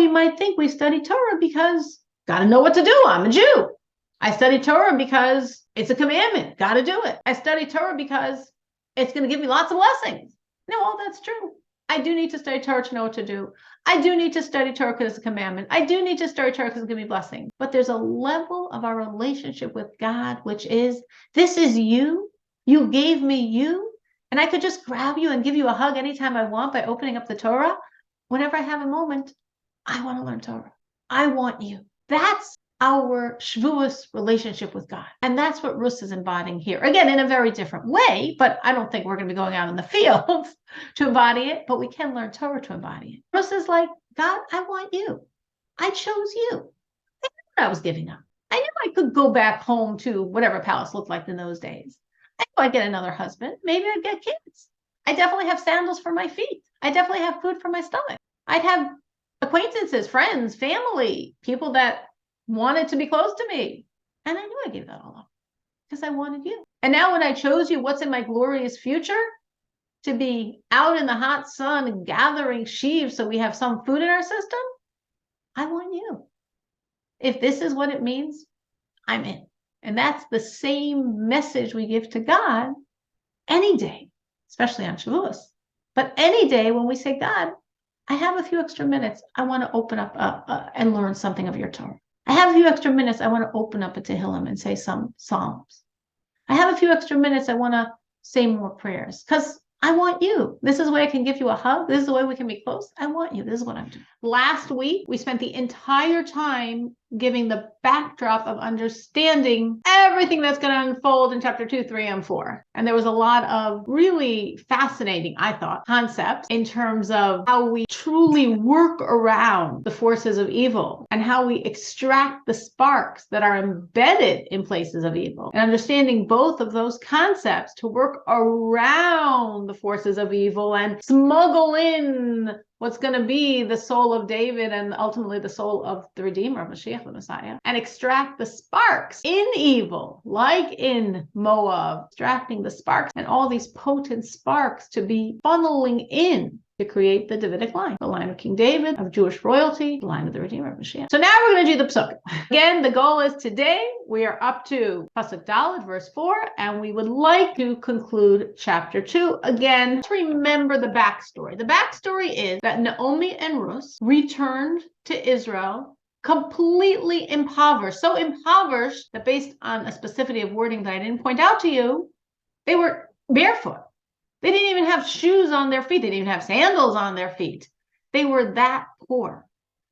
we might think we study Torah because got to know what to do. I'm a Jew. I study Torah because it's a commandment. Got to do it. I study Torah because it's going to give me lots of blessings. No, all that's true. I do need to study Torah to know what to do. I do need to study Torah because it's a commandment. I do need to study Torah because it's going to be blessings. But there's a level of our relationship with God, which is, this is you. You gave me you. And I could just grab you and give you a hug anytime I want by opening up the Torah. Whenever I have a moment, I want to learn Torah. I want you. That's our Shavuos relationship with God. And that's what Ruth is embodying here. Again, in a very different way, but I don't think we're going to be going out in the field to embody it, but we can learn Torah to embody it. Ruth is like, God, I want you. I chose you. I knew what I was giving up. I knew I could go back home to whatever palace looked like in those days. I knew I'd get another husband. Maybe I'd get kids. I definitely have sandals for my feet. I definitely have food for my stomach. I'd have acquaintances, friends, family, people that wanted to be close to me. And I knew I gave that all up because I wanted you. And now when I chose you, what's in my glorious future? To be out in the hot sun gathering sheaves so we have some food in our system? I want you. If this is what it means, I'm in. And that's the same message we give to God any day, especially on Shavuos. But any day when we say, God, I have a few extra minutes. I want to open up and learn something of your Torah. I have a few extra minutes. I want to open up a Tehillim and say some Psalms. I have a few extra minutes. I want to say more prayers because I want you. This is the way I can give you a hug. This is the way we can be close. I want you. This is what I'm doing. Last week, we spent the entire time giving the backdrop of understanding everything that's going to unfold in chapter 2, 3, and 4. And there was a lot of really fascinating, I thought, concepts in terms of how we truly work around the forces of evil and how we extract the sparks that are embedded in places of evil. And understanding both of those concepts to work around the forces of evil and smuggle in what's going to be the soul of David and ultimately the soul of the Redeemer, Mashiach, the Messiah, and extract the sparks in evil, like in Moab, extracting the sparks and all these potent sparks to be funneling in to create the Davidic line, the line of King David, of Jewish royalty, the line of the Redeemer, Mashiach. So now we're going to do the Psukim. Again, the goal is today we are up to Pasuk Daled, verse 4, and we would like to conclude chapter 2. Again, let's remember the backstory. The backstory is that Naomi and Ruth returned to Israel completely impoverished, so impoverished that based on a specificity of wording that I didn't point out to you, they were barefoot. They didn't even have shoes on their feet. They didn't even have sandals on their feet. They were that poor.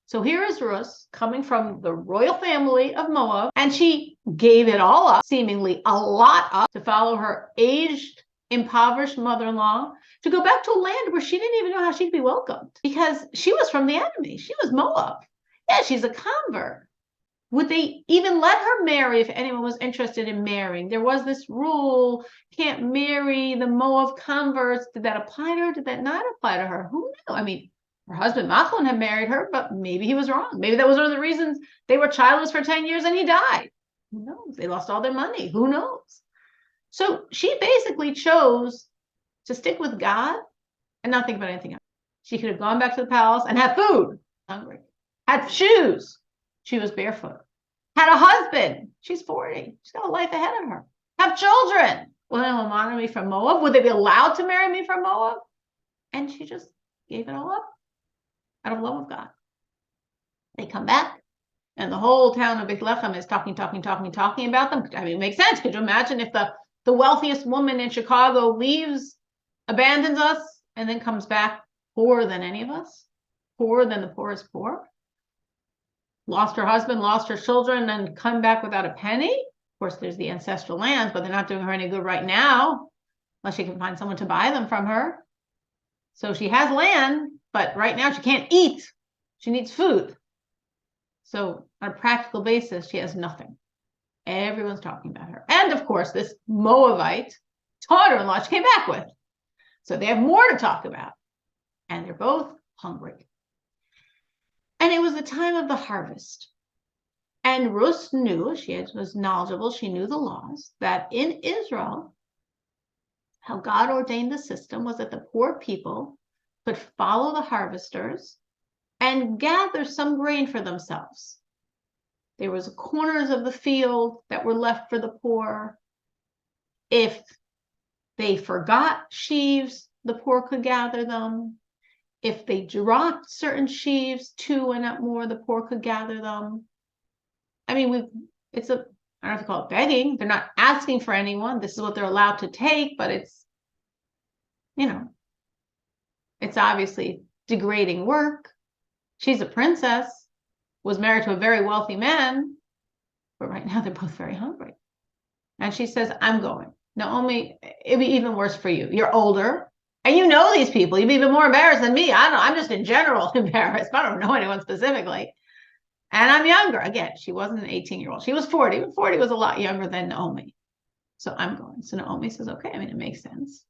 So here is Ruth coming from the royal family of Moab, and she gave it all up, seemingly a lot up, to follow her aged, impoverished mother-in-law to go back to a land where she didn't even know how she'd be welcomed because she was from the enemy. She was Moab. Yeah, she's a convert. Would they even let her marry if anyone was interested in marrying? There was this rule, can't marry the Moab converts. Did that apply to her? Did that not apply to her? Who knew? I mean, her husband Machlon had married her, but maybe he was wrong. Maybe that was one of the reasons they were childless for 10 years and he died. Who knows? They lost all their money. Who knows? So she basically chose to stick with God and not think about anything else. She could have gone back to the palace and had food, hungry, had shoes. She was barefoot. Had a husband. She's 40. She's got a life ahead of her. Have children. Will anyone honor me from Moab? Would they be allowed to marry me from Moab? And she just gave it all up out of love of God. They come back, and the whole town of Bethlehem is talking about them. I mean, it makes sense. Could you imagine if the wealthiest woman in Chicago leaves, abandons us, and then comes back poorer than any of us? Poorer than the poorest poor? Lost her husband, lost her children, and come back without a penny. Of course, there's the ancestral lands, but they're not doing her any good right now, unless she can find someone to buy them from her. So she has land, but right now she can't eat. She needs food. So on a practical basis, she has nothing. Everyone's talking about her. And of course, this Moabite daughter-in-law she came back with. So they have more to talk about. And they're both hungry. And it was the time of the harvest. And Ruth knew, she was knowledgeable, she knew the laws, that in Israel, how God ordained the system was that the poor people could follow the harvesters and gather some grain for themselves. There was corners of the field that were left for the poor. If they forgot sheaves, the poor could gather them. If they dropped certain sheaves, 2 and not more, the poor could gather them. I mean, I don't know if you call it begging. They're not asking for anyone. This is what they're allowed to take, but it's, it's obviously degrading work. She's a princess, was married to a very wealthy man, but right now they're both very hungry. And she says, I'm going. Naomi, it'd be even worse for you. You're older, and you know these people. You'd be even more embarrassed than me. I don't know. I'm just in general embarrassed. I don't know anyone specifically. And I'm younger. Again, she wasn't an 18-year-old. She was 40. 40 was a lot younger than Naomi. So I'm going. So Naomi says, okay, I mean, it makes sense.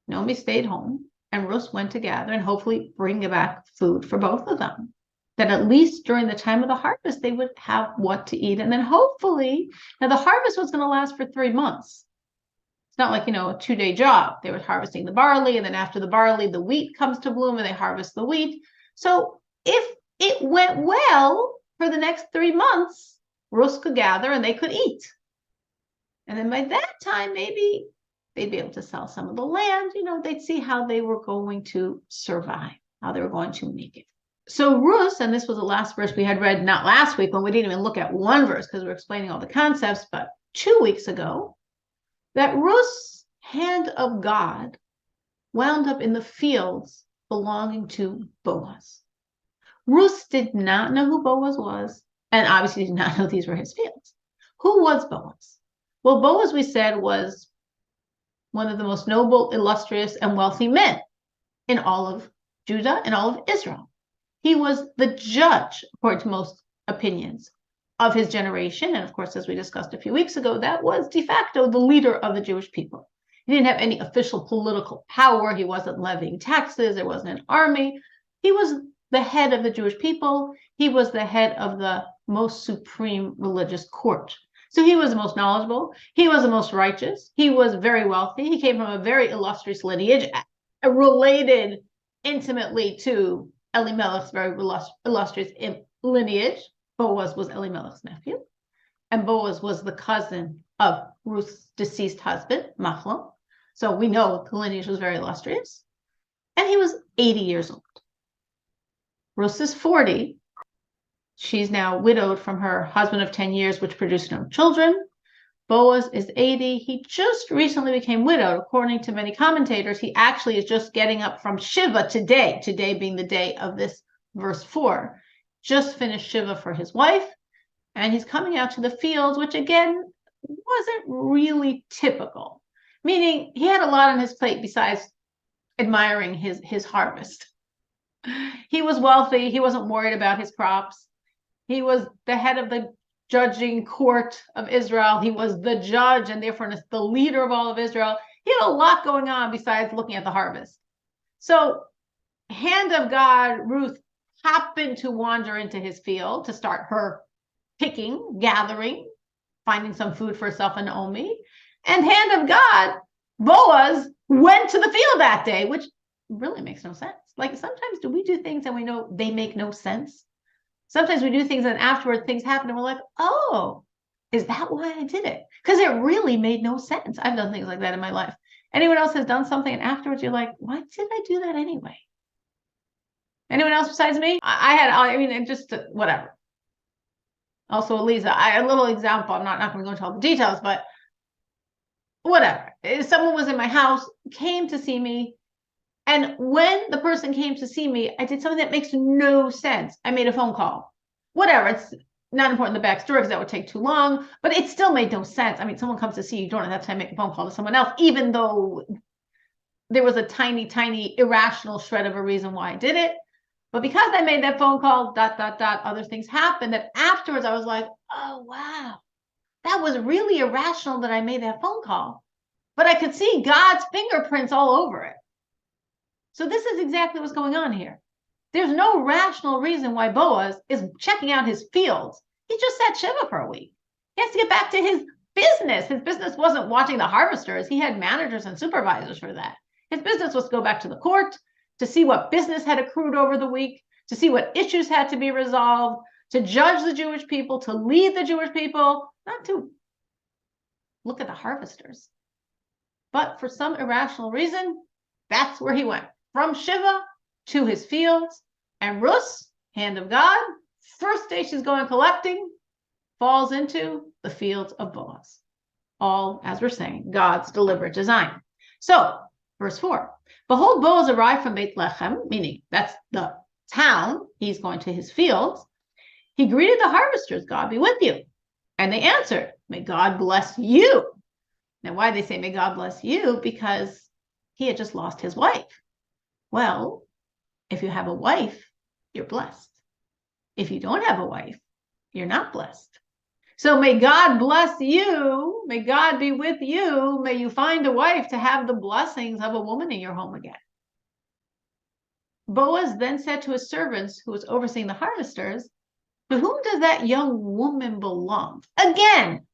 Naomi stayed home, and Ruth went to gather and hopefully bring back food for both of them. That at least during the time of the harvest, they would have what to eat. And then hopefully, now the harvest was going to last for 3 months. It's not like, a 2-day job. They were harvesting the barley, and then after the barley, the wheat comes to bloom, and they harvest the wheat. So if it went well for the next 3 months, Ruth could gather and they could eat. And then by that time, maybe they'd be able to sell some of the land. They'd see how they were going to survive, how they were going to make it. So Ruth, and this was the last verse we had read, not last week when we didn't even look at one verse because we're explaining all the concepts, but 2 weeks ago, that Ruth's hand of God wound up in the fields belonging to Boaz. Ruth did not know who Boaz was, and obviously did not know these were his fields. Who was Boaz? Well, Boaz, we said, was one of the most noble, illustrious, and wealthy men in all of Judah and all of Israel. He was the judge, according to most opinions, of his generation. And of course, as we discussed a few weeks ago, that was de facto the leader of the Jewish people. He didn't have any official political power. He wasn't levying taxes. There wasn't an army. He was the head of the Jewish people. He was the head of the most supreme religious court. So he was the most knowledgeable. He was the most righteous. He was very wealthy. He came from a very illustrious lineage, related intimately to Elimelech's very illustrious lineage. Boaz was Elimelech's nephew, and Boaz was the cousin of Ruth's deceased husband, Machlon. So we know the lineage was very illustrious. And he was 80 years old. Ruth is 40. She's now widowed from her husband of 10 years, which produced no children. Boaz is 80. He just recently became widowed. According to many commentators, he actually is just getting up from Shiva today being the day of this verse 4. Just finished Shiva for his wife, and he's coming out to the fields, which again wasn't really typical, meaning he had a lot on his plate besides admiring his harvest. He was wealthy. He wasn't worried about his crops. He was the head of the judging court of Israel. He was the judge and therefore the leader of all of Israel. He had a lot going on besides looking at the harvest. So, hand of God, Ruth happened to wander into his field to start her picking, gathering, finding some food for herself and Naomi. And hand of God, Boaz went to the field that day, which really makes no sense. Like sometimes do we do things and we know they make no sense? Sometimes we do things and afterward things happen and we're like, oh, is that why I did it? Because it really made no sense. I've done things like that in my life. Anyone else has done something and afterwards you're like, why did I do that anyway? Anyone else besides me? Whatever. Also, Eliza, a little example. I'm not going to go into all the details, but whatever. Someone was in my house, came to see me. And when the person came to see me, I did something that makes no sense. I made a phone call. Whatever. It's not important the backstory because that would take too long, but it still made no sense. I mean, someone comes to see you, you don't have time to make a phone call to someone else, even though there was a tiny, tiny irrational shred of a reason why I did it. But because I made that phone call, ... other things happened that afterwards I was like, oh, wow, that was really irrational that I made that phone call. But I could see God's fingerprints all over it. So this is exactly what's going on here. There's no rational reason why Boaz is checking out his fields. He just sat Shiva for a week. He has to get back to his business. His business wasn't watching the harvesters. He had managers and supervisors for that. His business was to go back to the court, to see what business had accrued over the week, to see what issues had to be resolved, to judge the Jewish people, to lead the Jewish people, not to look at the harvesters. But for some irrational reason, that's where he went, from Shiva to his fields. And Ruth, hand of God, first day she's going collecting, falls into the fields of Boaz. All, as we're saying, God's deliberate design. So, verse 4, behold, Boaz arrived from Beit Lechem, meaning that's the town. He's going to his fields. He greeted the harvesters, God be with you. And they answered, may God bless you. Now, why they say, may God bless you? Because he had just lost his wife. Well, if you have a wife, you're blessed. If you don't have a wife, you're not blessed. So may God bless you. May God be with you. May you find a wife to have the blessings of a woman in your home again. Boaz then said to his servants who was overseeing the harvesters, to whom does that young woman belong? Again,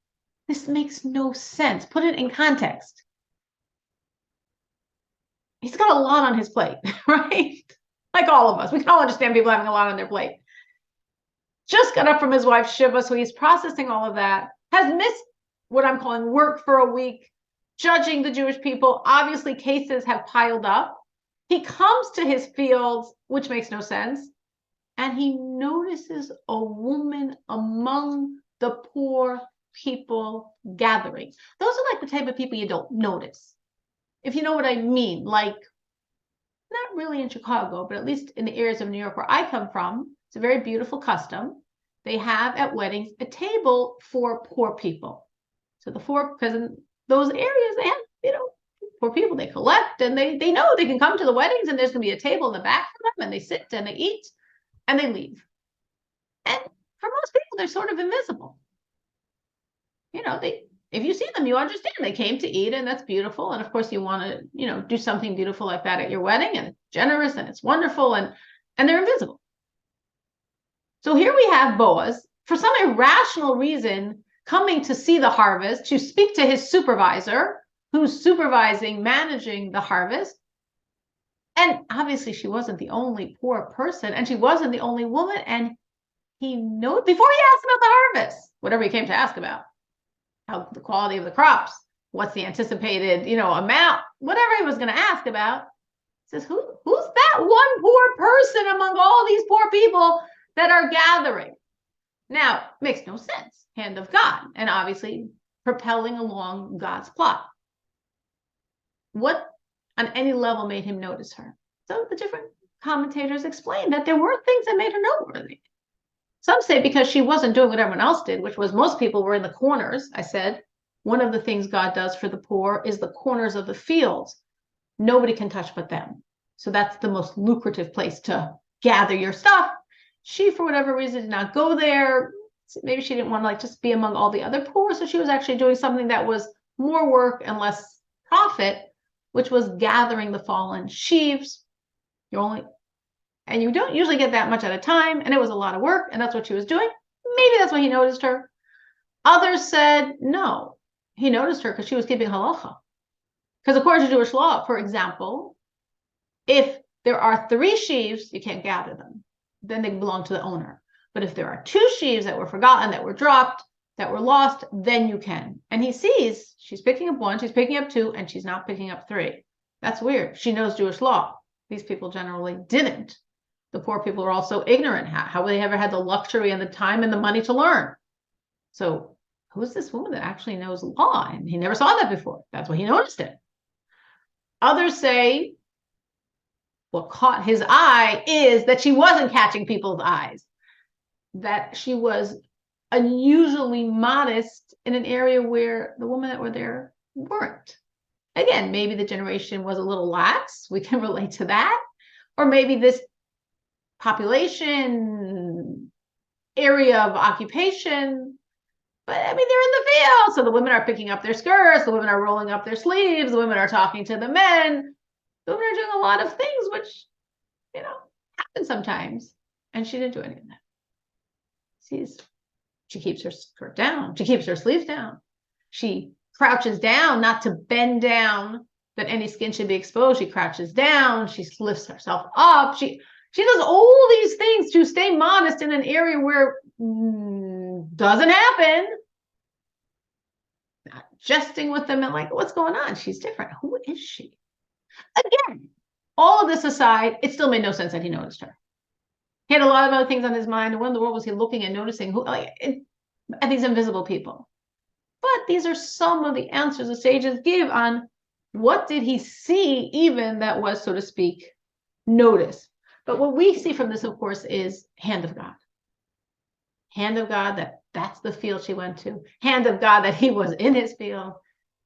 this makes no sense. Put it in context. He's got a lot on his plate, right? Like all of us. We can all understand people having a lot on their plate. Just got up from his wife Shiva, so he's processing all of that, has missed what I'm calling work for a week, judging the Jewish people. Obviously, cases have piled up. He comes to his fields, which makes no sense, and he notices a woman among the poor people gathering. Those are like the type of people you don't notice. If you know what I mean, like, not really in Chicago, but at least in the areas of New York where I come from, it's a very beautiful custom. They have at weddings a table for poor people. So because in those areas, they have, poor people, they collect and they know they can come to the weddings and there's going to be a table in the back for them and they sit and they eat and they leave. And for most people, they're sort of invisible. If you see them, you understand they came to eat and that's beautiful. And of course you want to, do something beautiful like that at your wedding and it's generous and it's wonderful and they're invisible. So here we have Boaz, for some irrational reason, coming to see the harvest, to speak to his supervisor, who's supervising, managing the harvest. And obviously she wasn't the only poor person, and she wasn't the only woman. And he knew before he asked about the harvest, whatever he came to ask about, how the quality of the crops, what's the anticipated, amount, whatever he was going to ask about, he says, who's that one poor person among all these poor people that are gathering? Now, makes no sense. Hand of God, and obviously propelling along God's plot. What on any level made him notice her? So the different commentators explain that there were things that made her noteworthy. Some say because she wasn't doing what everyone else did, which was most people were in the corners. I said, one of the things God does for the poor is the corners of the fields. Nobody can touch but them. So that's the most lucrative place to gather your stuff. She, for whatever reason, did not go there. Maybe she didn't want to just be among all the other poor. So she was actually doing something that was more work and less profit, which was gathering the fallen sheaves. And you don't usually get that much at a time. And it was a lot of work. And that's what she was doing. Maybe that's why he noticed her. Others said, no, he noticed her because she was keeping halacha. Because according to Jewish law, for example, if there are 3 sheaves, you can't gather them. Then they belong to the owner. But if there are 2 sheaves that were forgotten, that were dropped, that were lost, then you can. And he sees she's picking up 1, she's picking up 2, and she's not picking up 3. That's weird. She knows Jewish law. These people generally didn't. The poor people are also ignorant. How they ever had the luxury and the time and the money to learn? So who's this woman that actually knows law? And he never saw that before. That's why he noticed it. Others say what caught his eye is that she wasn't catching people's eyes, that she was unusually modest in an area where the women that were there weren't. Again, maybe the generation was a little lax. We can relate to that. Or maybe this population area of occupation, but I mean, they're in the field. So the women are picking up their skirts, the women are rolling up their sleeves, the women are talking to the men. The women are doing a lot of things, which, happen sometimes. And she didn't do any of that. She keeps her skirt down. She keeps her sleeves down. She crouches down, not to bend down that any skin should be exposed. She crouches down. She lifts herself up. She She does all these things to stay modest in an area where doesn't happen. Not jesting with them and like, what's going on? She's different. Who is she? Again, all of this aside, it still made no sense that he noticed her. He had a lot of other things on his mind. And what in the world was he looking and noticing who at these invisible people? But these are some of the answers the sages give on what did he see even that was, so to speak, notice. But what we see from this, of course, is hand of God. Hand of God, that's the field she went to. Hand of God, that he was in his field.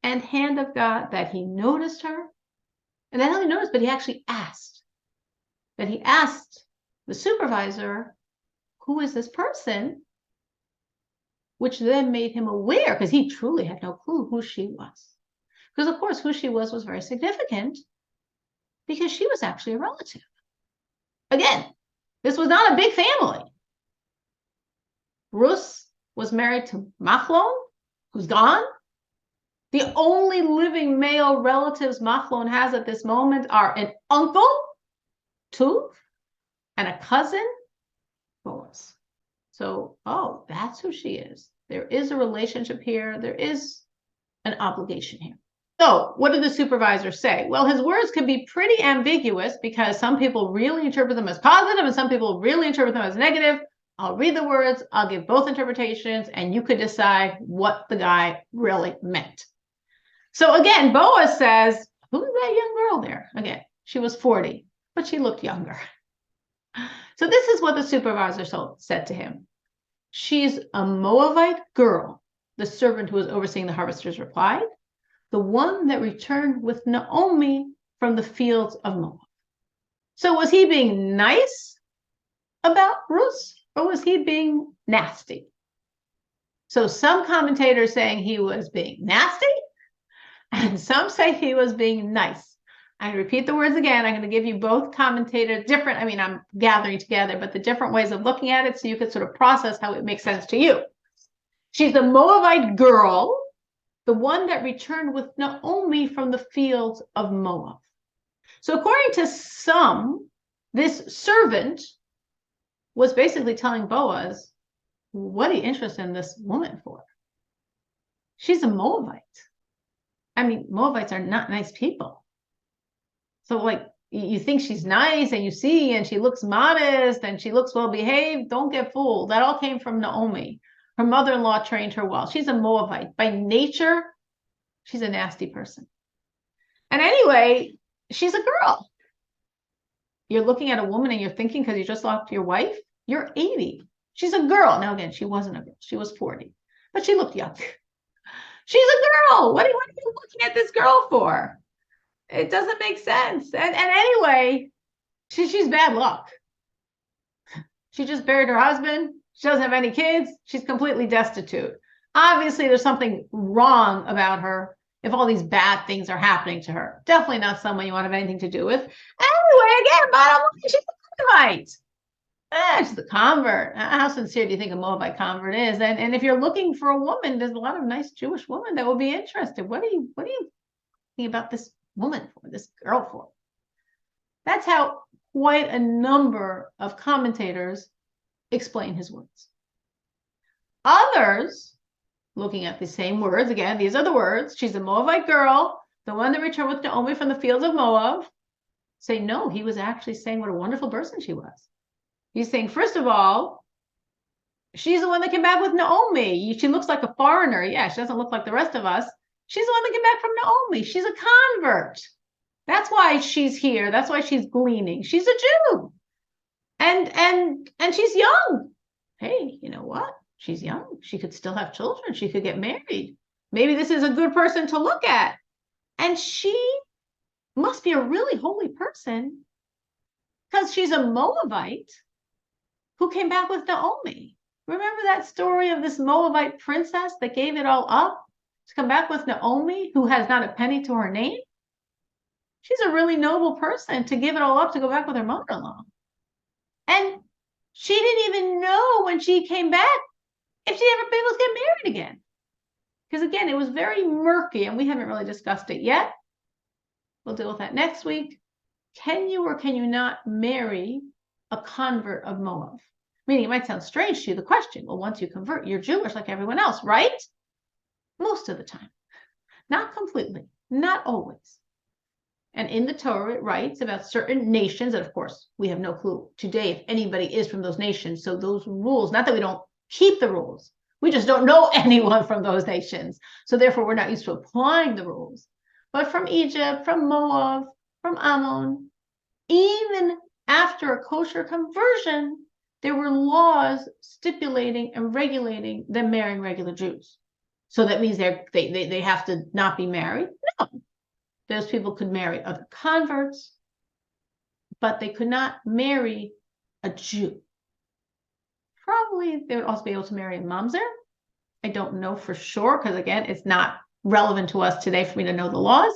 And hand of God, that he noticed her. And not only noticed, but he actually asked. That he asked the supervisor, who is this person? Which then made him aware, because he truly had no clue who she was. Because, of course, who she was very significant, because she was actually a relative. Again, this was not a big family. Ruth was married to Machlon, who's gone. The only living male relatives Machlon has at this moment are an uncle, Tuv, and a cousin, Boaz. So, oh, that's who she is. There is a relationship here. There is an obligation here. So, what did the supervisor say? Well, his words could be pretty ambiguous because some people really interpret them as positive and some people really interpret them as negative. I'll read the words, I'll give both interpretations, and you could decide what the guy really meant. So again, Boaz says, who's that young girl there? Again, she was 40, but she looked younger. So this is what the supervisor said to him. She's a Moabite girl, the servant who was overseeing the harvesters replied, the one that returned with Naomi from the fields of Moab. So was he being nice about Ruth, or was he being nasty? So some commentators saying he was being nasty, and some say he was being nice. I repeat the words again. I'm going to give you both commentators different. I mean, I'm gathering together, but the different ways of looking at it so you could sort of process how it makes sense to you. She's a Moabite girl, the one that returned with Naomi from the fields of Moab. So according to some, this servant was basically telling Boaz, what are you interested in this woman for? She's a Moabite. I mean, Moabites are not nice people. So like, you think she's nice and you see, and she looks modest and she looks well behaved. Don't get fooled. That all came from Naomi. Her mother-in-law trained her well. She's a Moabite. By nature, she's a nasty person. And anyway, she's a girl. You're looking at a woman and you're thinking, because you just lost your wife, you're 80. She's a girl. Now, again, she wasn't a girl. She was 40. But she looked young. She's a girl. What are you looking at this girl for? It doesn't make sense. And anyway, she's bad luck. She just buried her husband. She doesn't have any kids. She's completely destitute. Obviously, there's something wrong about her if all these bad things are happening to her. Definitely not someone you want to have anything to do with. Anyway, again, bottom line, she's a Moabite. She's a convert. How sincere do you think a Moabite convert is? And if you're looking for a woman, there's a lot of nice Jewish women that will be interested. What are you thinking about this woman for, this girl for? That's how quite a number of commentators explain his words. Others, looking at the same words, again, these are the words, she's a Moabite girl, the one that returned with Naomi from the fields of Moab, say, no, he was actually saying what a wonderful person she was. He's saying, first of all, she's the one that came back with Naomi. She looks like a foreigner. Yeah, she doesn't look like the rest of us. She's the one that came back from Naomi. She's a convert. That's why she's here. That's why she's gleaning. She's a Jew. And she's young. Hey, you know what? She's young. She could still have children. She could get married. Maybe this is a good person to look at. And she must be a really holy person because she's a Moabite who came back with Naomi. Remember that story of this Moabite princess that gave it all up to come back with Naomi, who has not a penny to her name? She's a really noble person to give it all up to go back with her mother-in-law. And she didn't even know when she came back if she'd ever be able to get married again. Because again, it was very murky and we haven't really discussed it yet. We'll deal with that next week. Can you or can you not marry a convert of Moab. Meaning, it might sound strange to you, the question, well, once you convert, you're Jewish like everyone else, right? Most of the time. Not completely, not always. And in the Torah, it writes about certain nations, and of course, we have no clue today if anybody is from those nations. So those rules, not that we don't keep the rules, we just don't know anyone from those nations. So therefore, we're not used to applying the rules. But from Egypt, from Moab, from Ammon, even after a kosher conversion, there were laws stipulating and regulating them marrying regular Jews. So that means they have to not be married? No. Those people could marry other converts, but they could not marry a Jew. Probably they would also be able to marry a mamzer. I don't know for sure, because again, it's not relevant to us today for me to know the laws.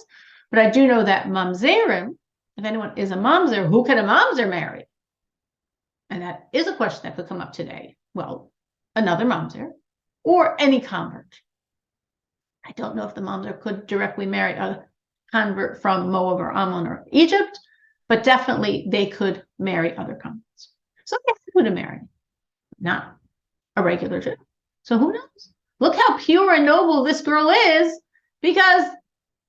But I do know that mamzerim, if anyone is a mamzer, who can a mamzer marry? And that is a question that could come up today. Well, another mamzer or any convert. I don't know if the mamzer could directly marry a convert from Moab or Ammon or Egypt, but definitely they could marry other converts. So they could have married, not a regular Jew. So who knows? Look how pure and noble this girl is, because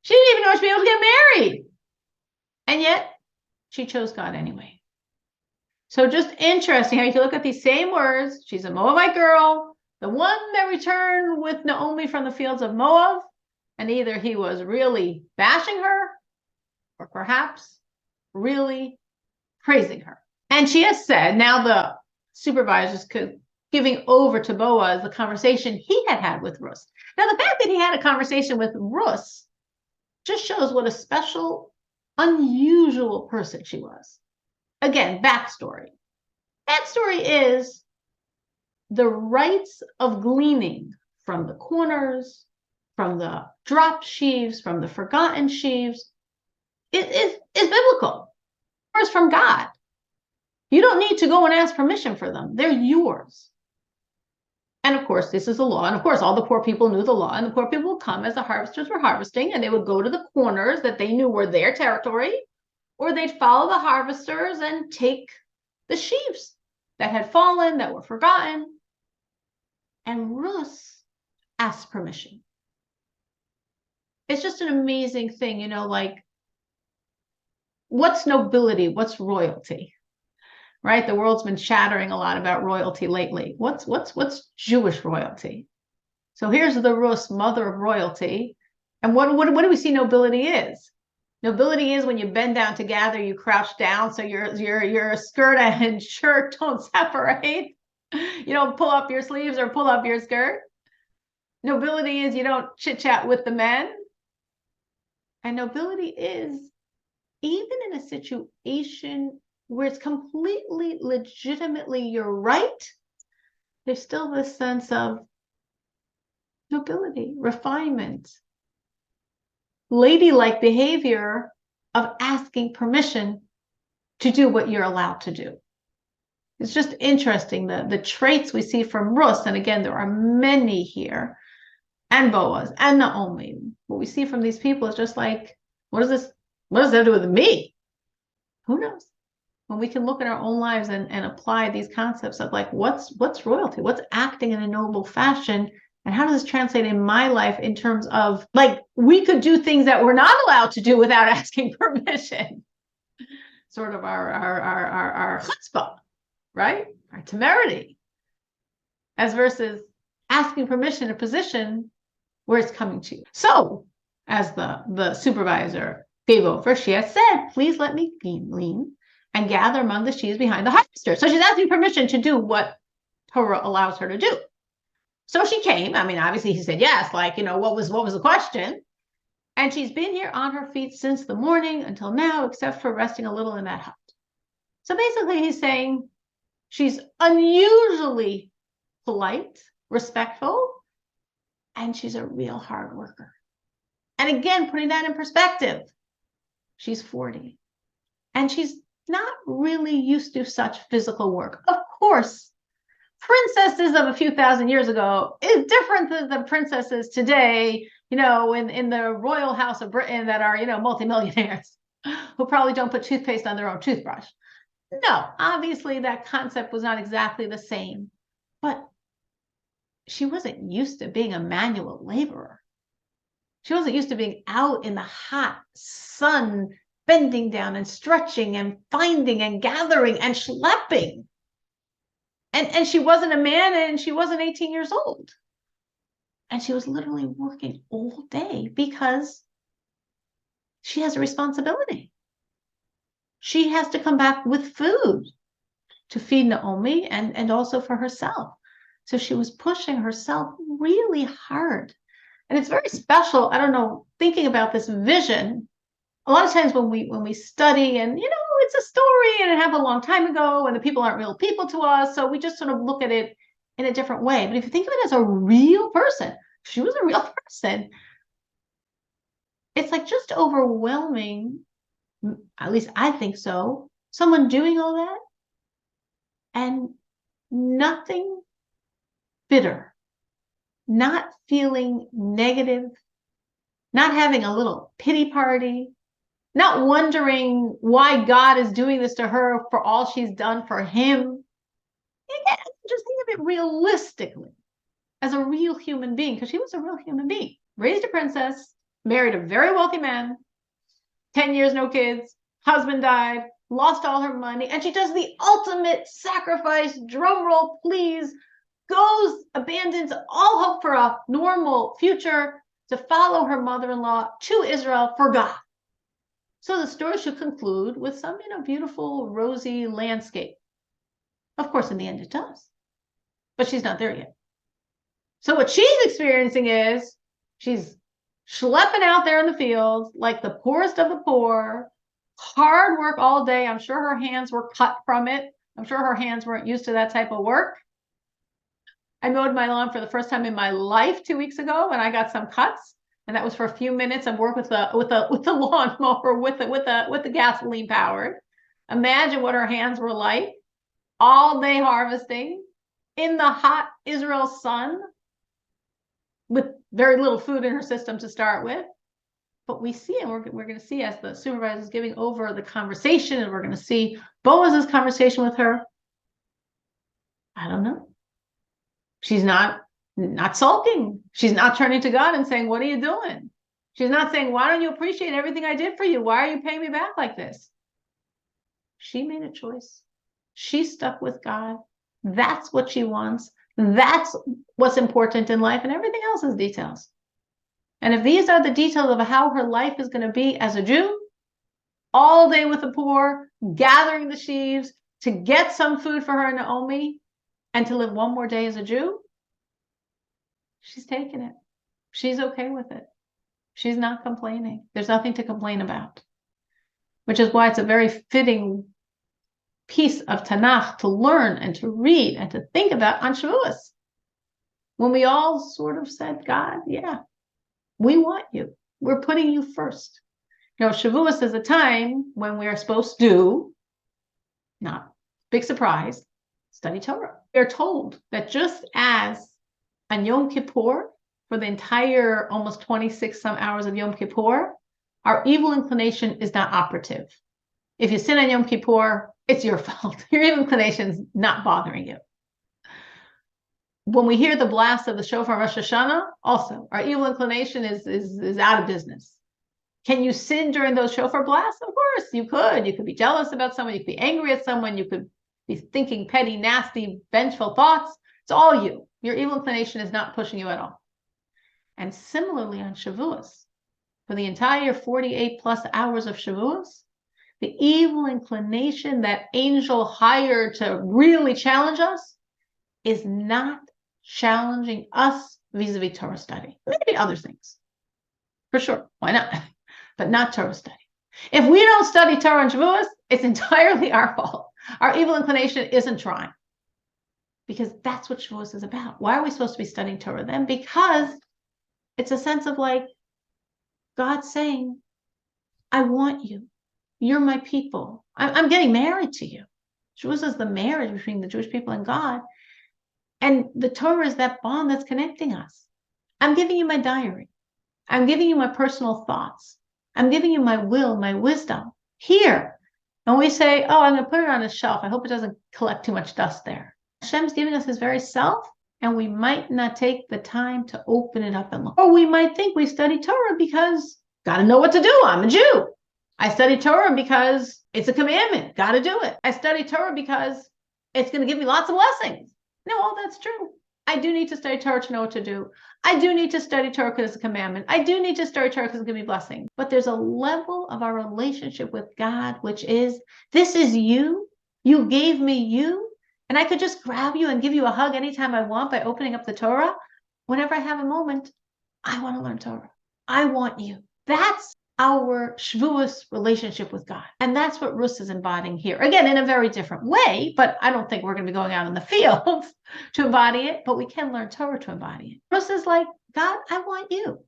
she didn't even know she'd be able to get married. And yet she chose God anyway. So just interesting how you can look at these same words. She's a Moabite girl, the one that returned with Naomi from the fields of Moab, and either he was really bashing her or perhaps really praising her. And she has said, now the supervisors could giving over to Boaz the conversation he had with Ruth. Now, the fact that he had a conversation with Ruth just shows what a special, unusual person she was. Again, backstory. Backstory is the rights of gleaning from the corners, from the dropped sheaves, from the forgotten sheaves. It is biblical. It's from God. You don't need to go and ask permission for them. They're yours. And of course, this is a law. And of course, all the poor people knew the law. And the poor people would come as the harvesters were harvesting, and they would go to the corners that they knew were their territory, or they'd follow the harvesters and take the sheaves that had fallen, that were forgotten. And Ruth asked permission. It's just an amazing thing, you know, like, what's nobility? What's royalty? Right? The world's been chattering a lot about royalty lately. What's Jewish royalty? So here's the Ruth, mother of royalty. And what do we see nobility is? Nobility is when you bend down to gather, you crouch down so your skirt and shirt don't separate. You don't pull up your sleeves or pull up your skirt. Nobility is you don't chit-chat with the men. And nobility is even in a situation where it's completely legitimately your right, there's still this sense of nobility, refinement, ladylike behavior of asking permission to do what you're allowed to do. It's just interesting, the traits we see from Ruth, and again, there are many here, and Boaz and Naomi. What we see from these people is just like, what does that do with me? Who knows? When we can look at our own lives and apply these concepts of like, what's royalty? What's acting in a noble fashion? And how does this translate in my life in terms of, like, we could do things that we're not allowed to do without asking permission. Sort of our chutzpah, right? Our temerity. As versus asking permission in a position where it's coming to you. So, as the supervisor gave over, she has said, please let me glean and gather among the sheaves behind the harvester. So she's asking permission to do what Torah allows her to do. So she came. I mean, obviously he said yes, like, you know, what was the question? And she's been here on her feet since the morning until now, except for resting a little in that hut. So basically he's saying she's unusually polite, respectful, and she's a real hard worker. And again, putting that in perspective, she's 40 and she's not really used to such physical work. Of course, princesses of a few thousand years ago is different than the princesses today, you know, in the royal house of Britain that are, you know, multimillionaires who probably don't put toothpaste on their own toothbrush. No, obviously that concept was not exactly the same, but she wasn't used to being a manual laborer. She wasn't used to being out in the hot sun, bending down and stretching and finding and gathering and schlepping. And she wasn't a man, and she wasn't 18 years old. And she was literally working all day because she has a responsibility. She has to come back with food to feed Naomi and also for herself. So she was pushing herself really hard. And it's very special. I don't know, thinking about this vision, a lot of times when we study and, it's a story and it happened a long time ago and the people aren't real people to us. So we just sort of look at it in a different way. But if you think of it as a real person, she was a real person. It's like just overwhelming. At least I think so. Someone doing all that and nothing bitter, not feeling negative, not having a little pity party, not wondering why God is doing this to her for all she's done for him. Just think of it realistically as a real human being, because she was a real human being. Raised a princess, married a very wealthy man, 10 years, no kids, husband died, lost all her money, and she does the ultimate sacrifice, drum roll, please, goes, abandons all hope for a normal future to follow her mother-in-law to Israel for God. So the story should conclude with some, beautiful, rosy landscape. Of course, in the end it does. But she's not there yet. So what she's experiencing is she's schlepping out there in the fields like the poorest of the poor, hard work all day. I'm sure her hands were cut from it. I'm sure her hands weren't used to that type of work. I mowed my lawn for the first time in my life 2 weeks ago, and I got some cuts. And that was for a few minutes of work with the lawnmower with the gasoline powered. Imagine what her hands were like all day harvesting in the hot Israel sun with very little food in her system to start with. But we see, and we're going to see as the supervisor is giving over the conversation, and we're going to see Boaz's conversation with her. I don't know. She's not sulking. She's not turning to God and saying, what are you doing? She's not saying, why don't you appreciate everything I did for you? Why are you paying me back like this? She made a choice. She stuck with God. That's what she wants. That's what's important in life, and everything else is details. And if these are the details of how her life is going to be as a Jew, all day with the poor, gathering the sheaves to get some food for her and Naomi, and to live one more day as a Jew, she's taking it. She's okay with it. She's not complaining. There's nothing to complain about, which is why it's a very fitting piece of Tanakh to learn and to read and to think about on Shavuos. When we all sort of said, God, yeah, we want you. We're putting you first. Shavuos is a time when we are supposed to, not big surprise, study Torah. We're told that just as on Yom Kippur, for the entire almost 26 some hours of Yom Kippur, our evil inclination is not operative. If you sin on Yom Kippur, it's your fault. Your evil inclination is not bothering you. When we hear the blast of the shofar Rosh Hashanah, also, our evil inclination is out of business. Can you sin during those shofar blasts? Of course, you could. You could be jealous about someone. You could be angry at someone. You could be thinking petty, nasty, vengeful thoughts. It's all you. Your evil inclination is not pushing you at all. And similarly on Shavuos, for the entire 48 plus hours of Shavuos, the evil inclination that angel hired to really challenge us is not challenging us vis-a-vis Torah study. Maybe other things. For sure. Why not? But not Torah study. If we don't study Torah and Shavuos, it's entirely our fault. Our evil inclination isn't trying. Because that's what Shavuos is about. Why are we supposed to be studying Torah then? Because it's a sense of like God saying, I want you. You're my people. I'm getting married to you. Shavuos is the marriage between the Jewish people and God. And the Torah is that bond that's connecting us. I'm giving you my diary. I'm giving you my personal thoughts. I'm giving you my will, my wisdom. Here, And we say, oh, I'm going to put it on a shelf. I hope it doesn't collect too much dust there. Hashem's giving us his very self, and we might not take the time to open it up and look. Or we might think we study Torah because got to know what to do. I'm a Jew. I study Torah because it's a commandment. Got to do it. I study Torah because it's going to give me lots of blessings. No, all that's true. I do need to study Torah to know what to do. I do need to study Torah because it's a commandment. I do need to study Torah because it's going to be blessing. But there's a level of our relationship with God, which is, this is you. You gave me you. And I could just grab you and give you a hug anytime I want by opening up the Torah. Whenever I have a moment, I want to learn Torah. I want you. That's our Shavuos relationship with God. And that's what Ruth is embodying here. Again, in a very different way, but I don't think we're going to be going out in the fields to embody it, but we can learn Torah to embody it. Ruth is like, God, I want you.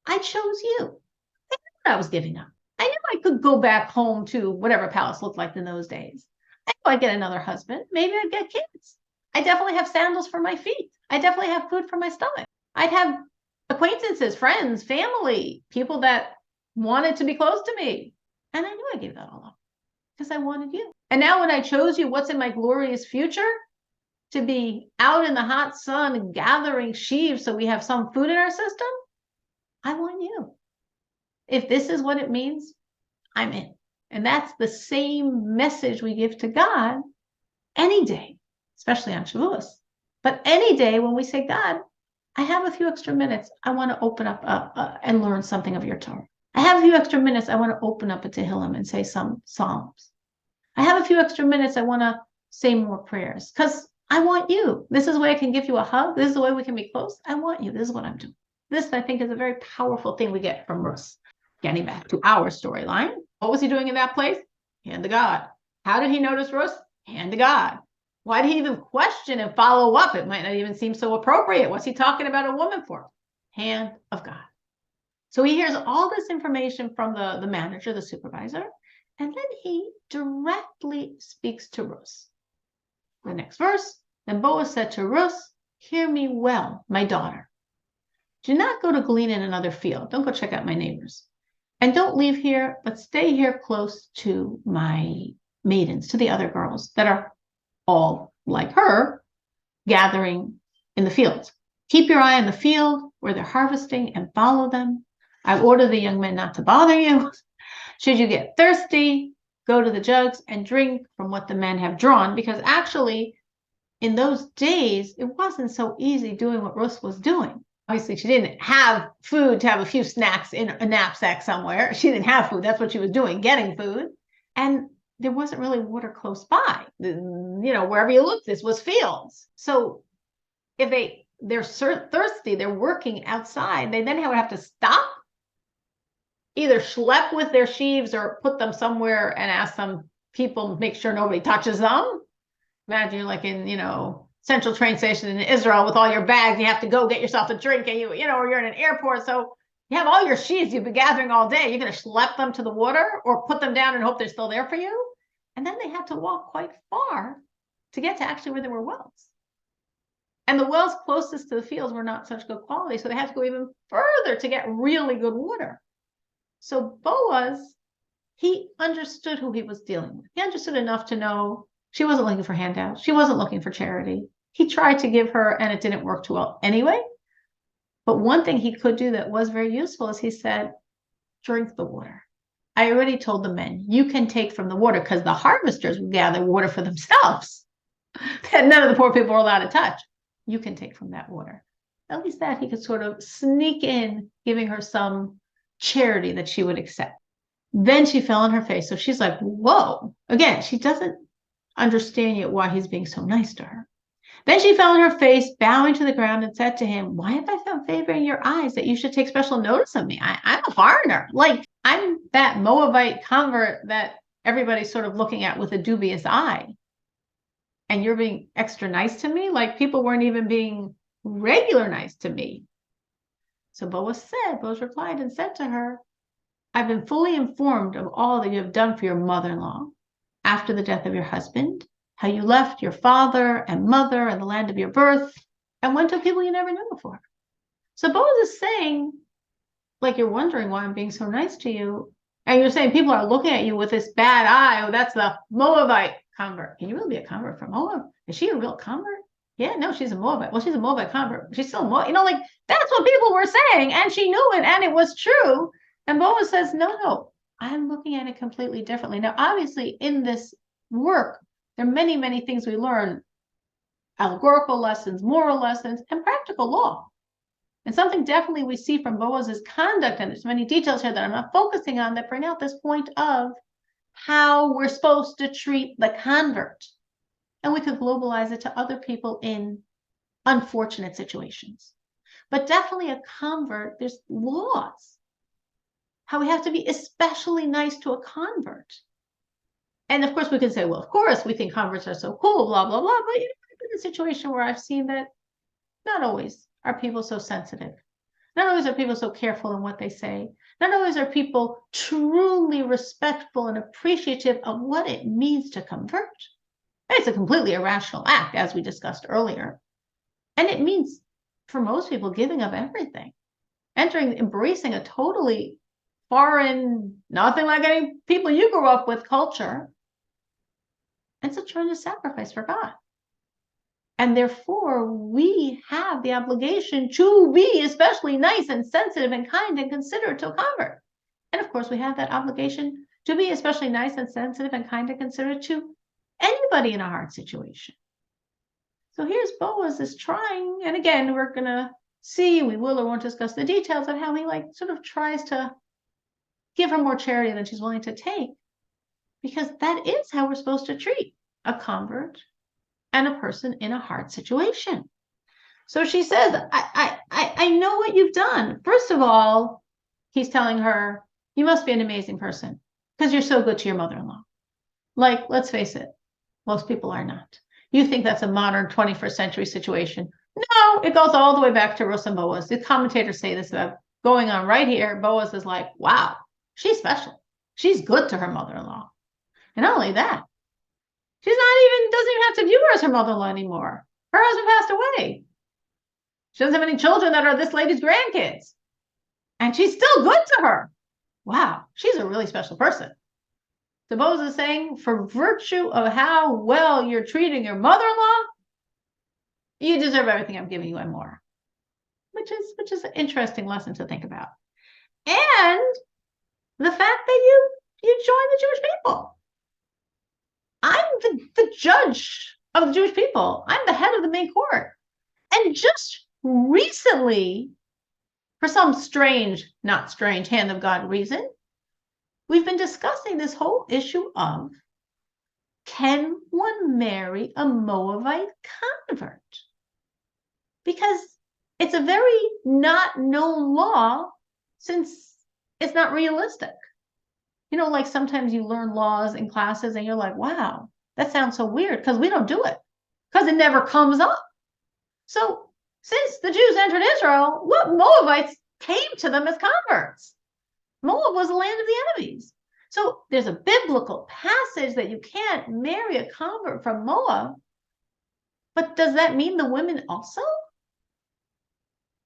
I chose you. I knew what I was giving up. I knew I could go back home to whatever palace looked like in those days. I knew I'd get another husband. Maybe I'd get kids. I definitely have sandals for my feet. I definitely have food for my stomach. I'd have acquaintances, friends, family, people that wanted to be close to me. And I knew I gave that all up because I wanted you. And now when I chose you, what's in my glorious future? To be out in the hot sun gathering sheaves so we have some food in our system? I want you. If this is what it means, I'm in. And that's the same message we give to God any day, especially on Shavuos. But any day when we say, God, I have a few extra minutes. I want to open up and learn something of your Torah. I have a few extra minutes. I want to open up a Tehillim and say some Psalms. I have a few extra minutes. I want to say more prayers because I want you. This is the way I can give you a hug. This is the way we can be close. I want you. This is what I'm doing. This, I think, is a very powerful thing we get from Ruth. Getting back to our storyline. What was he doing in that place? Hand to God. How did he notice Ruth? Hand to God. Why did he even question and follow up? It might not even seem so appropriate. What's he talking about a woman for? Hand of God. So he hears all this information from the manager, the supervisor, and then he directly speaks to Ruth. The next verse, then Boaz said to Ruth, hear me well, my daughter. Do not go to glean in another field. Don't go check out my neighbors. And don't leave here, but stay here close to my maidens, to the other girls that are all like her, gathering in the fields. Keep your eye on the field where they're harvesting and follow them. I order the young men not to bother you. Should you get thirsty, go to the jugs and drink from what the men have drawn, because actually in those days, it wasn't so easy doing what Ruth was doing. Obviously, she didn't have food to have a few snacks in a knapsack somewhere. She didn't have food. That's what she was doing, getting food. And there wasn't really water close by. Wherever you look, this was fields. So if they're thirsty, they're working outside, they then would have to stop, either schlep with their sheaves or put them somewhere and ask some people, make sure nobody touches them. Imagine you're like in, central train station in Israel with all your bags. You have to go get yourself a drink and or you're in an airport. So you have all your sheaves you've been gathering all day. You're going to schlep them to the water or put them down and hope they're still there for you. And then they had to walk quite far to get to actually where there were wells. And the wells closest to the fields were not such good quality. So they had to go even further to get really good water. So Boaz, he understood who he was dealing with. He understood enough to know she wasn't looking for handouts. She wasn't looking for charity. He tried to give her, and it didn't work too well anyway. But one thing he could do that was very useful is he said, drink the water. I already told the men, you can take from the water, because the harvesters would gather water for themselves that none of the poor people were allowed to touch. You can take from that water. At least that he could sort of sneak in, giving her some charity that she would accept. Then she fell on her face. So she's like, whoa. Again, she doesn't understand yet why he's being so nice to her. Then she fell on her face, bowing to the ground, and said to him, why have I found favor in your eyes that you should take special notice of me? I'm a foreigner. Like, I'm that Moabite convert that everybody's sort of looking at with a dubious eye. And you're being extra nice to me? Like, people weren't even being regular nice to me. So Boaz replied and said to her, I've been fully informed of all that you have done for your mother-in-law after the death of your husband, how you left your father and mother and the land of your birth and went to people you never knew before. So Boaz is saying, like, you're wondering why I'm being so nice to you. And you're saying people are looking at you with this bad eye. Oh, that's the Moabite convert. Can you really be a convert from Moab? Is she a real convert? Yeah, no, she's a Moabite. Well, she's a Moabite convert. She's still a Moabite. Like that's what people were saying. And she knew it and it was true. And Boaz says, no, I'm looking at it completely differently. Now, obviously, in this work, there are many, many things we learn, allegorical lessons, moral lessons, and practical law. And something definitely we see from Boaz's conduct, and there's many details here that I'm not focusing on, that bring out this point of how we're supposed to treat the convert. And we could globalize it to other people in unfortunate situations. But definitely a convert, there's laws. How we have to be especially nice to a convert. And of course, we can say, well, of course, we think converts are so cool, blah, blah, blah. But I've been in a situation where I've seen that not always are people so sensitive. Not always are people so careful in what they say. Not always are people truly respectful and appreciative of what it means to convert. It's a completely irrational act, as we discussed earlier. And it means, for most people, giving up everything, embracing a totally foreign, nothing like any people you grew up with culture. And it's a tremendous sacrifice for God. And therefore, we have the obligation to be especially nice and sensitive and kind and considerate to a convert. And of course, we have that obligation to be especially nice and sensitive and kind and considerate to anybody in a hard situation. So here's Boaz is trying, and again, we're going to see, we will or won't discuss the details of how he sort of tries to give her more charity than she's willing to take, because that is how we're supposed to treat a convert and a person in a hard situation. So she says, I know what you've done. First of all, he's telling her, you must be an amazing person because you're so good to your mother-in-law. Let's face it, most people are not. You think that's a modern 21st century situation. No, it goes all the way back to Ruth and Boaz. The commentators say this about going on right here. Boaz is like, wow, she's special. She's good to her mother-in-law. And not only that, doesn't even have to view her as her mother-in-law anymore. Her husband passed away. She doesn't have any children that are this lady's grandkids. And she's still good to her. Wow, she's a really special person. So Boaz is saying, for virtue of how well you're treating your mother-in-law, you deserve everything I'm giving you and more. Which is an interesting lesson to think about. And the fact that you join the Jewish people. I'm the judge of the Jewish people. I'm the head of the main court. And just recently, for some strange, not strange, hand of God reason, we've been discussing this whole issue of, can one marry a Moabite convert? Because it's a very not known law, since it's not realistic. Sometimes you learn laws in classes and you're like, wow, that sounds so weird, because we don't do it, because it never comes up. So since the Jews entered Israel, what Moabites came to them as converts? Moab was the land of the enemies. So there's a biblical passage that you can't marry a convert from Moab. But does that mean the women also?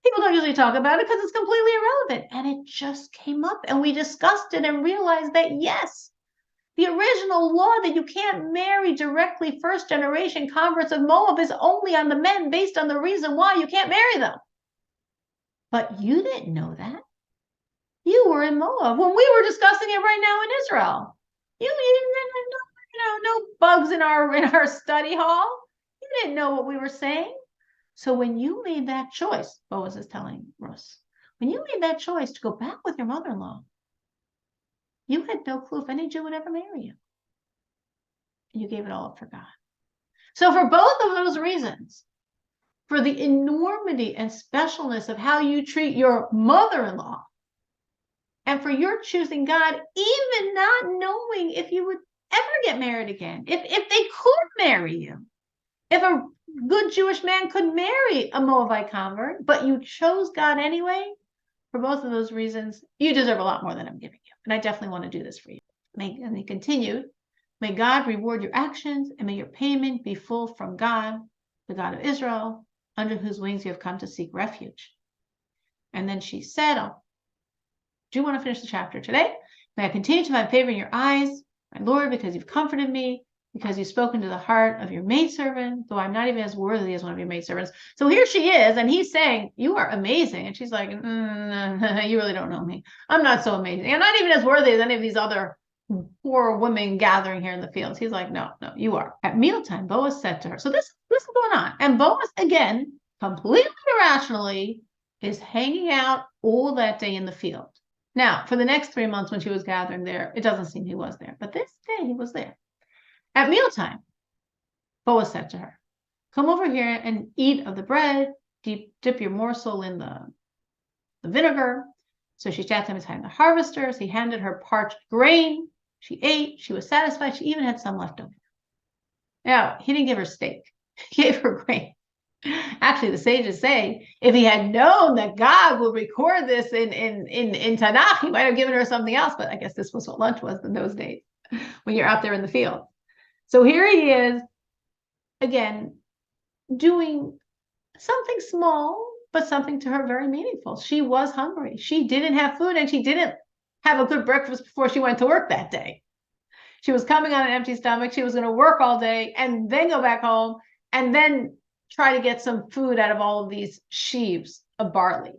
People don't usually talk about it because it's completely irrelevant. And it just came up and we discussed it and realized that, yes, the original law that you can't marry directly first generation converts of Moab is only on the men based on the reason why you can't marry them. But you didn't know that. You were in Moab when we were discussing it right now in Israel. You didn't know, no bugs in our study hall. You didn't know what we were saying. So when you made that choice, Boaz is telling Ruth, when you made that choice to go back with your mother-in-law, you had no clue if any Jew would ever marry you. And you gave it all up for God. So for both of those reasons, for the enormity and specialness of how you treat your mother-in-law, and for your choosing God, even not knowing if you would ever get married again, if they could marry you, if a good Jewish man could marry a Moabite convert, but you chose God anyway, for both of those reasons, you deserve a lot more than I'm giving you. And I definitely want to do this for you. And he continued, may God reward your actions, and may your payment be full from God, the God of Israel, under whose wings you have come to seek refuge. And then she said, do you want to finish the chapter today? May I continue to find favor in your eyes, my Lord, because you've comforted me, because you've spoken to the heart of your maidservant, though I'm not even as worthy as one of your maidservants. So here she is, and he's saying, you are amazing. And she's like, you really don't know me. I'm not so amazing. I'm not even as worthy as any of these other poor women gathering here in the fields. He's like, no, you are. At mealtime, Boaz said to her, so this is going on. And Boaz, again, completely irrationally, is hanging out all that day in the field. Now, for the next 3 months when she was gathering there, it doesn't seem he was there. But this day he was there. At mealtime, Boaz said to her, come over here and eat of the bread, dip your morsel in the vinegar. So she sat him behind the harvesters. He handed her parched grain. She ate. She was satisfied. She even had some left over. Now, he didn't give her steak. He gave her grain. Actually, the sages say if he had known that God would record this in Tanakh, he might have given her something else. But I guess this was what lunch was in those days when you're out there in the field. So here he is, again, doing something small, but something to her very meaningful. She was hungry. She didn't have food, and she didn't have a good breakfast before she went to work that day. She was coming on an empty stomach. She was going to work all day and then go back home and then try to get some food out of all of these sheaves of barley.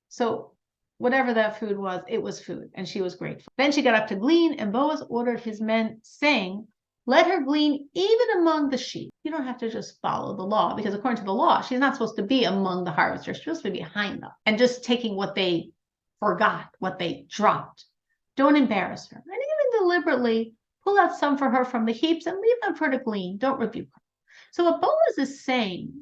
So whatever that food was, it was food, and she was grateful. Then she got up to glean, and Boaz ordered his men, saying, let her glean even among the sheep. You don't have to just follow the law, because according to the law, she's not supposed to be among the harvesters. She's supposed to be behind them and just taking what they forgot, what they dropped. Don't embarrass her. And even deliberately pull out some for her from the heaps and leave them for her to glean. Don't rebuke her. So what Boaz is saying,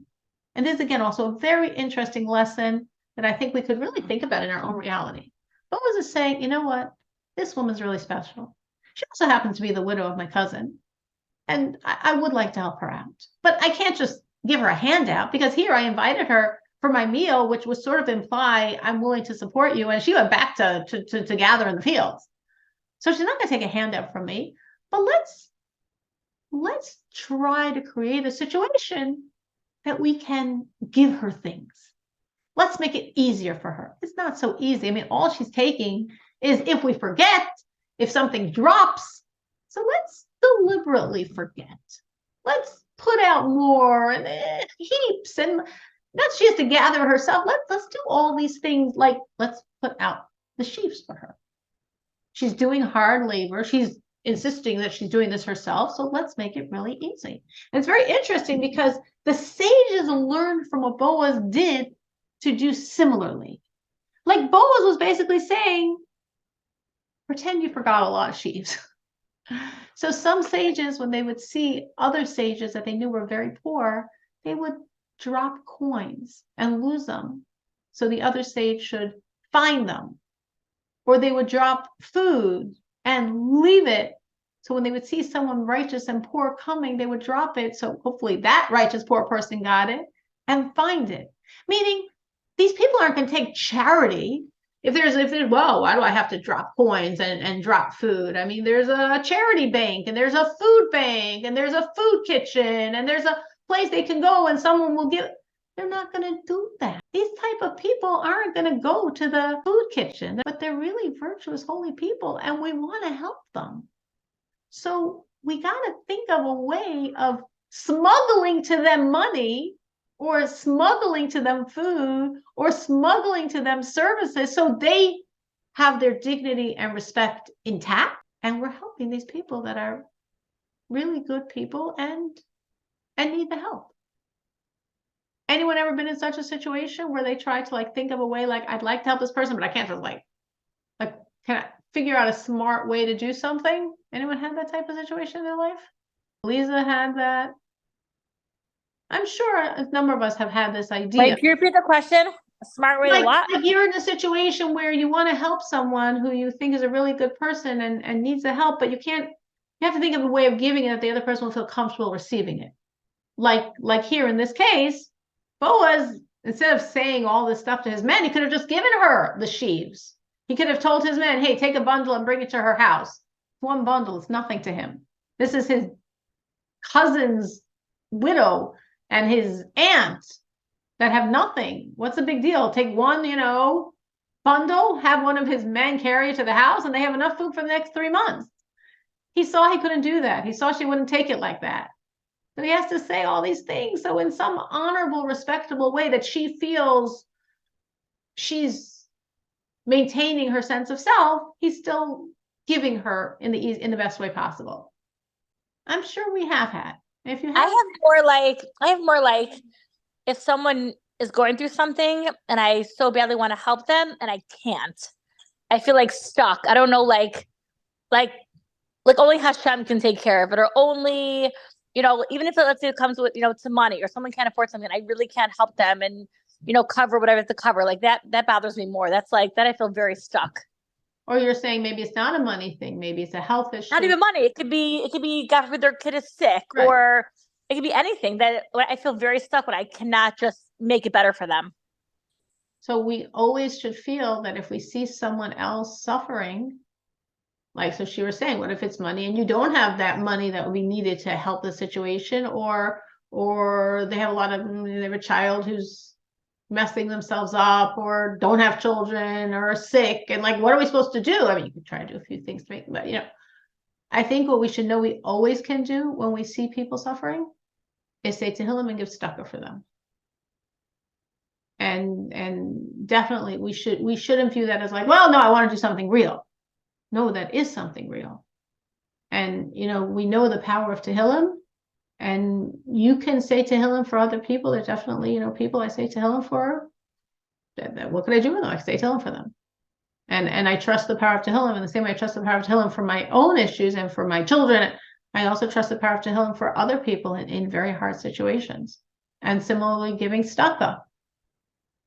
and this is again also a very interesting lesson that I think we could really think about in our own reality. Boaz is saying, you know what? This woman's really special. She also happens to be the widow of my cousin. And I would like to help her out. But I can't just give her a handout, because here I invited her for my meal, which was sort of imply I'm willing to support you. And she went back to gather in the fields. So she's not going to take a handout from me. But let's try to create a situation that we can give her things. Let's make it easier for her. It's not so easy. I mean, all she's taking is if we forget, if something drops. So let's deliberately forget. Let's put out more and heaps, and not she has to gather herself. Let's do all these things. Like, let's put out the sheaves for her. She's doing hard labor. She's insisting that she's doing this herself. So let's make it really easy. And it's very interesting because the sages learned from what Boaz did to do similarly. Like Boaz was basically saying, pretend you forgot a lot of sheaves. So some sages, when they would see other sages that they knew were very poor, they would drop coins and lose them. So the other sage should find them. Or they would drop food and leave it. So when they would see someone righteous and poor coming, they would drop it. So hopefully that righteous poor person got it and find it. Meaning these people aren't going to take charity. If there's, well, why do I have to drop coins and drop food? I mean, there's a charity bank, and there's a food bank, and there's a food kitchen, and there's a place they can go and someone will give. They're not going to do that. These type of people aren't going to go to the food kitchen, but they're really virtuous, holy people, and we want to help them. So we got to think of a way of smuggling to them money, or smuggling to them food, or smuggling to them services, so they have their dignity and respect intact. And we're helping these people that are really good people and need the help. Anyone ever been in such a situation where they try to think of a way, I'd like to help this person, but I can't just can I figure out a smart way to do something? Anyone had that type of situation in their life? Lisa had that. I'm sure a number of us have had this idea. Wait, can you repeat the question? A smart way to what? Like you're in a situation where you want to help someone who you think is a really good person and needs the help, but you have to think of a way of giving it that the other person will feel comfortable receiving it. Like here in this case, Boaz, instead of saying all this stuff to his men, he could have just given her the sheaves. He could have told his men, hey, take a bundle and bring it to her house. One bundle is nothing to him. This is his cousin's widow and his aunt that have nothing. What's the big deal? Take one, bundle bundle, have one of his men carry it to the house, and they have enough food for the next 3 months. He saw he couldn't do that. He saw she wouldn't take it like that. So he has to say all these things. So in some honorable, respectable way that she feels she's maintaining her sense of self, he's still giving her in the best way possible. I'm sure we have had. If you have, I have more like if someone is going through something and I so badly want to help them and I can't. I feel like stuck. I don't know, like only Hashem can take care of it, or only, even if let's say it comes with, to money, or someone can't afford something, I really can't help them and, cover whatever to cover. Like that bothers me more. That's like that I feel very stuck. Or you're saying maybe it's not a money thing, maybe it's a health issue. Not even money. It could be God forbid their kid is sick, right. Or it could be anything that I feel very stuck when I cannot just make it better for them. So we always should feel that if we see someone else suffering, like, so she was saying, what if it's money and you don't have that money that would be needed to help the situation, or they have they have a child who's messing themselves up, or don't have children, or are sick, and like, what are we supposed to do? I mean, you could try to do a few things to make, but I think what we should know we always can do when we see people suffering is say Tehillim and give tzedakah for them. And definitely we shouldn't view that as like, well, no, I want to do something real. No, that is something real. And we know the power of Tehillim, and you can say Tehillim for other people. There's definitely people I say Tehillim for. That what could I do with them? I say Tehillim for them. And I trust the power of Tehillim in the same way I trust the power of Tehillim for my own issues and for my children. I also trust the power of Tehillim for other people in very hard situations. And similarly, giving tzedakah,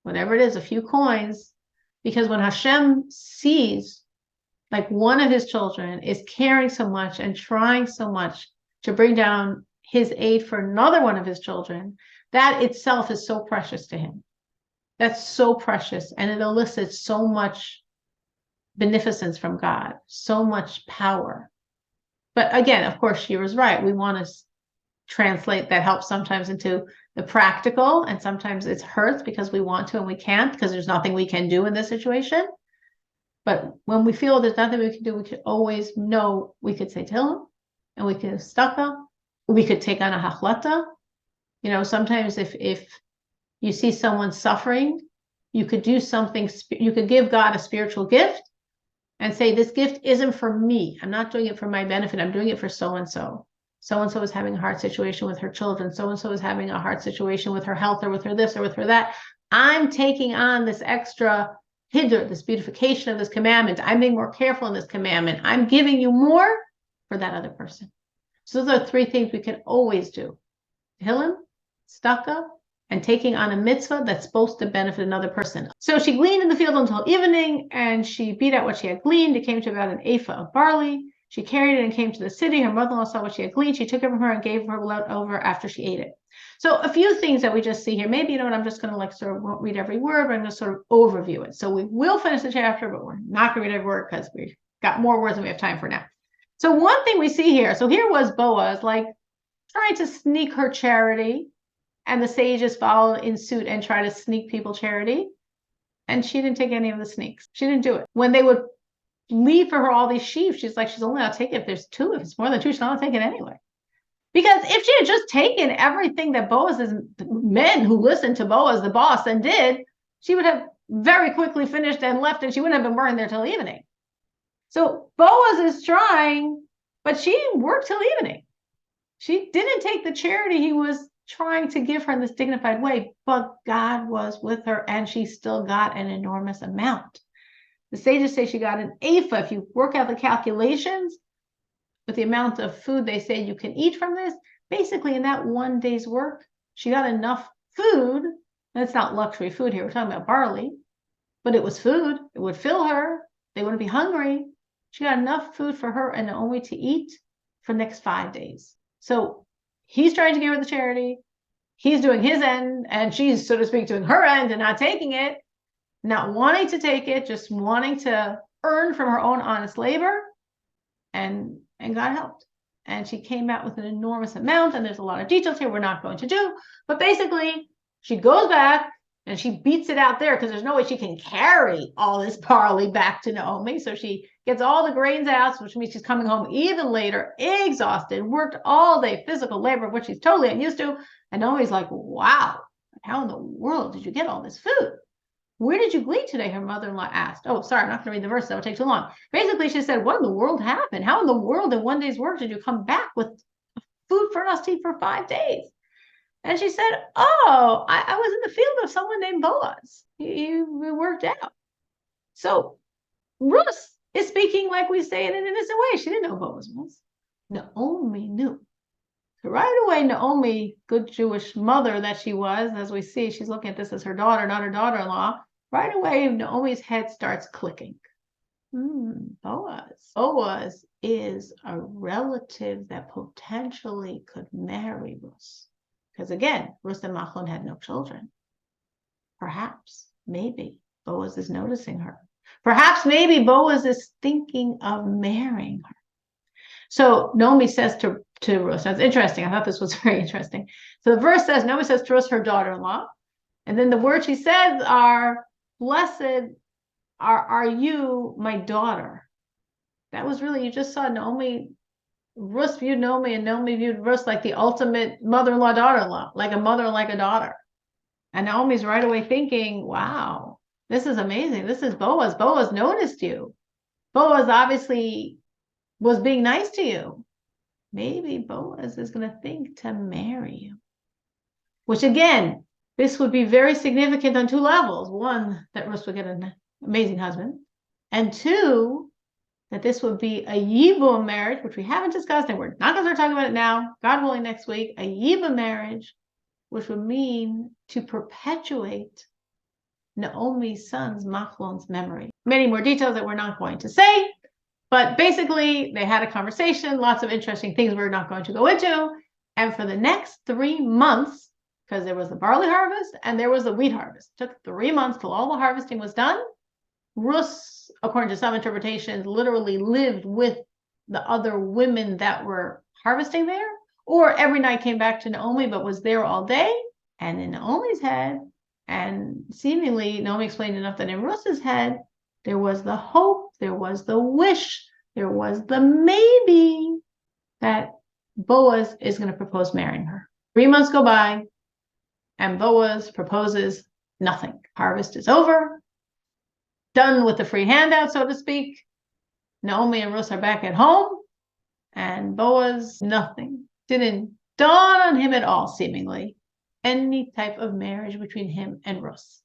whatever it is, a few coins, because when Hashem sees like one of his children is caring so much and trying so much to bring down his aid for another one of his children, that itself is so precious to him. That's so precious, and it elicits so much beneficence from God, so much power. But again, of course, she was right. We want to translate that help sometimes into the practical, and sometimes it's hurts because we want to and we can't because there's nothing we can do in this situation. But when we feel there's nothing we can do, we could always know we could say Tehillim, and we could staka, we could take on a hachlata. Sometimes if you see someone suffering, you could do something, you could give God a spiritual gift and say, this gift isn't for me. I'm not doing it for my benefit. I'm doing it for so-and-so. So-and-so is having a hard situation with her children. So-and-so is having a hard situation with her health, or with her this, or with her that. I'm taking on this extra hidur, this beautification of this commandment. I'm being more careful in this commandment. I'm giving you more for that other person. So those are 3 things we can always do: Tehillim, tzedakah, and taking on a mitzvah that's supposed to benefit another person. So she gleaned in the field until evening, and she beat out what she had gleaned. It came to about an ephah of barley. She carried it and came to the city. Her mother-in-law saw what she had gleaned. She took it from her and gave her over after she ate it. So a few things that we just see here. Maybe, I'm just going to won't read every word, but I'm going to sort of overview it. So we will finish the chapter, but we're not going to read every word because we've got more words than we have time for now. So one thing we see here, so here was Boaz trying to sneak her charity, and the sages followed in suit and try to sneak people charity. And she didn't take any of the sneaks. She didn't do it. When they would leave for her all these sheep, she's only going to take it if there's 2. If it's more than 2, she's not going to take it anyway. Because if she had just taken everything that Boaz's men who listened to Boaz, the boss, and did, she would have very quickly finished and left, and she wouldn't have been burned there till evening. So Boaz is trying, but she worked till evening. She didn't take the charity he was trying to give her in this dignified way, but God was with her, and she still got an enormous amount. The sages say she got an ephah. If you work out the calculations with the amount of food they say you can eat from this, basically in that one day's work, she got enough food. And it's not luxury food here. We're talking about barley, but it was food. It would fill her. They wouldn't be hungry. She got enough food for her and Naomi to eat for the next 5 days. So he's trying to give her the charity. He's doing his end, and she's, so to speak, doing her end and not taking it, not wanting to take it, just wanting to earn from her own honest labor. And God helped. And she came out with an enormous amount, and there's a lot of details here we're not going to do. But basically, she goes back And she beats it out there because there's no way she can carry all this barley back to Naomi. So she gets all the grains out, which means she's coming home even later, exhausted, worked all day, physical labor, which she's totally unused to. And Naomi's like, wow, how in the world did you get all this food? Where did you glean today? Her mother-in-law asked. Oh, sorry, I'm not going to read the verse. That would take too long. Basically, she said, what in the world happened? How in the world in one day's work did you come back with food for us to eat for 5 days? And she said, oh, I was in the field of someone named Boaz. He worked out. So Ruth is speaking like we say in an innocent way. She didn't know Boaz was. Naomi knew. So right away, Naomi, good Jewish mother that she was, as we see, she's looking at this as her daughter, not her daughter-in-law. Right away, Naomi's head starts clicking. Boaz. Boaz is a relative that potentially could marry Ruth. Because again, Ruth and Machlon had no children. Perhaps, maybe, Boaz is noticing her. Perhaps, maybe, Boaz is thinking of marrying her. So Naomi says to Ruth, that's interesting. I thought this was very interesting. So the verse says, Naomi says to Ruth, her daughter-in-law, and then the words she says are, blessed are you, my daughter. That was really, you just saw Naomi, Ruth viewed Naomi and Naomi viewed Ruth like the ultimate mother-in-law, daughter-in-law, like a mother and like a daughter. And Naomi's right away thinking, wow, this is amazing. This is Boaz. Boaz noticed you. Boaz obviously was being nice to you. Maybe Boaz is going to think to marry you. Which again, this would be very significant on 2 levels. One, that Ruth would get an amazing husband. And 2, that this would be a Yibum marriage, which we haven't discussed, and we're not going to start talking about it now, God willing, next week, a Yibum marriage, which would mean to perpetuate Naomi's son's Machlon's memory. Many more details that we're not going to say, but basically they had a conversation, lots of interesting things we're not going to go into. And for the next 3 months, because there was the barley harvest and there was the wheat harvest, it took 3 months till all the harvesting was done. Ruth, according to some interpretations, literally lived with the other women that were harvesting there, or every night came back to Naomi, but was there all day. And in Naomi's head, and seemingly Naomi explained enough that in Ruth's head, there was the hope, there was the wish, there was the maybe that Boaz is going to propose marrying her. 3 months go by, and Boaz proposes nothing. Harvest is over. Done with the free handout, so to speak. Naomi and Ruth are back at home, and Boaz, nothing. Didn't dawn on him at all, seemingly, any type of marriage between him and Ruth.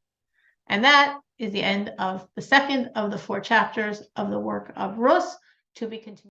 And that is the end of the second of the 4 chapters of the work of Ruth, to be continued.